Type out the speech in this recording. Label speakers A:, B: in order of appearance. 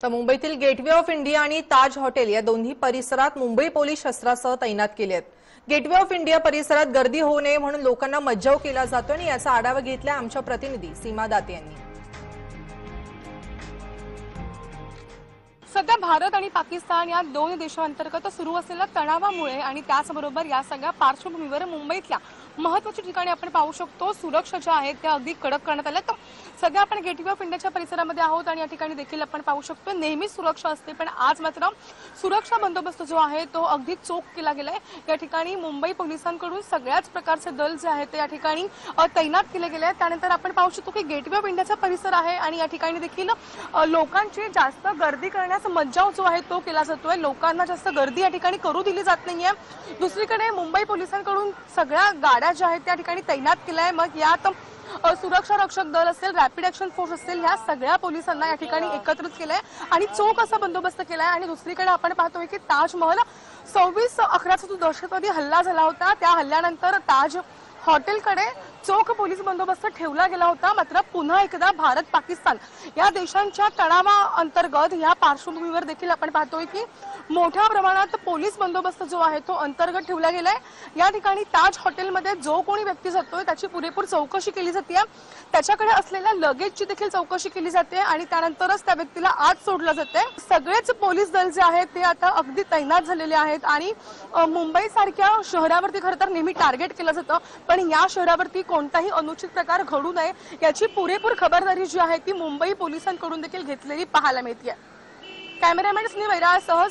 A: तर मुंबईतील gateway of India आणि ताज हॉटेल या दोन्ही परिसरात मुंबई पोलीस शस्त्रासह तैनात केले आहेत। गेटवे ऑफ इंडिया परिसरात गर्दी होऊ नये म्हणून लोकांना मज्जाव केला जातो आणि याचा आढावा घेतला आमच्या प्रतिनिधी सीमा दाते यांनी।
B: सध्या भारत आणि पाकिस्तान या दोन देशांतर्गत सुरू असलेल्या तणावामुळे आणि त्याचबरोबर या सगळ्या पार्श्वभूमीवर मुंबईतल्या महत्त्वाची ठिकाणी आपण पाहू शकतो सुरक्षा ज्या आहेत त्या अगदी कडक करण्यात आल्या। तर सध्या आपण गेटवे ऑफ इंडियाच्या परिसरामध्ये आहोत आणि या ठिकाणी देखील आपण पाहू शकतो नेहमीच सुरक्षा असते, पण आज मात्र सुरक्षा बंदोबस्त जो आहे तो अगदी चोख केला गेलाय। या ठिकाणी मुंबई पोलिसांकडून सगळ्याच प्रकारचे दल जे आहेत ते या ठिकाणी तैनात केले गेले आहेत। त्यानंतर आपण पाहू शकतो की गेटवे ऑफ इंडियाचा परिसर आहे आणि या ठिकाणी देखील लोकांची जास्त गर्दी करण्यास मज्जाव जो आहे तो केला जातोय। लोकांना जास्त गर्दी या ठिकाणी करू दिली जात नाहीये। दुसरीकडे मुंबई पोलिसांकडून सगळ्या गाड्या ज्या आहेत त्या ठिकाणी तैनात केल्या आहे। मग यात सुरक्षा रक्षक दल असेल, रॅपिड ऍक्शन फोर्स असेल, ह्या सगळ्या पोलिसांना या ठिकाणी एकत्रित केलंय आणि चोख असा बंदोबस्त केलाय। आणि दुसरीकडे आपण पाहतोय की ताजमहल 26/11चा जो दहशतवादी हल्ला झाला होता त्या हल्ल्यानंतर ताज हॉटेलकडे चोख पोलीस बंदोबस्त ठेवला गेला होता। मात्र पुन्हा एकदा भारत पाकिस्तान या देशांच्या तणावाअंतर्गत या पार्श्वभूमीवर देखील आपण पाहतोय की मोठ्या प्रमाणात पोलीस बंदोबस्त जो आहे तो अंतर्गत ठेवला गेलाय। या ठिकाणी ताज हॉटेलमध्ये जो कोणी व्यक्ती जातोय त्याची पुरेपूर चौकशी केली जाते, त्याच्याकडे असलेल्या लगेजची देखील चौकशी केली जाते आणि त्यानंतरच त्या व्यक्तीला आत सोडलं जाते। सगळेच पोलीस दल जे आहेत ते आता अगदी तैनात झालेले आहेत आणि मुंबई सारख्या शहरावरती खरं तर नेहमी टार्गेट केलं जातं, पण या शहरावरती कोणताही अनुचित प्रकार घडू नये याची पुरेपूर खबरदारी जी आहे ती मुंबई पोलिसांकडून देखील घेतलेली पाहायला मिळते। कॅमेरामॅन स्नेह वैरासह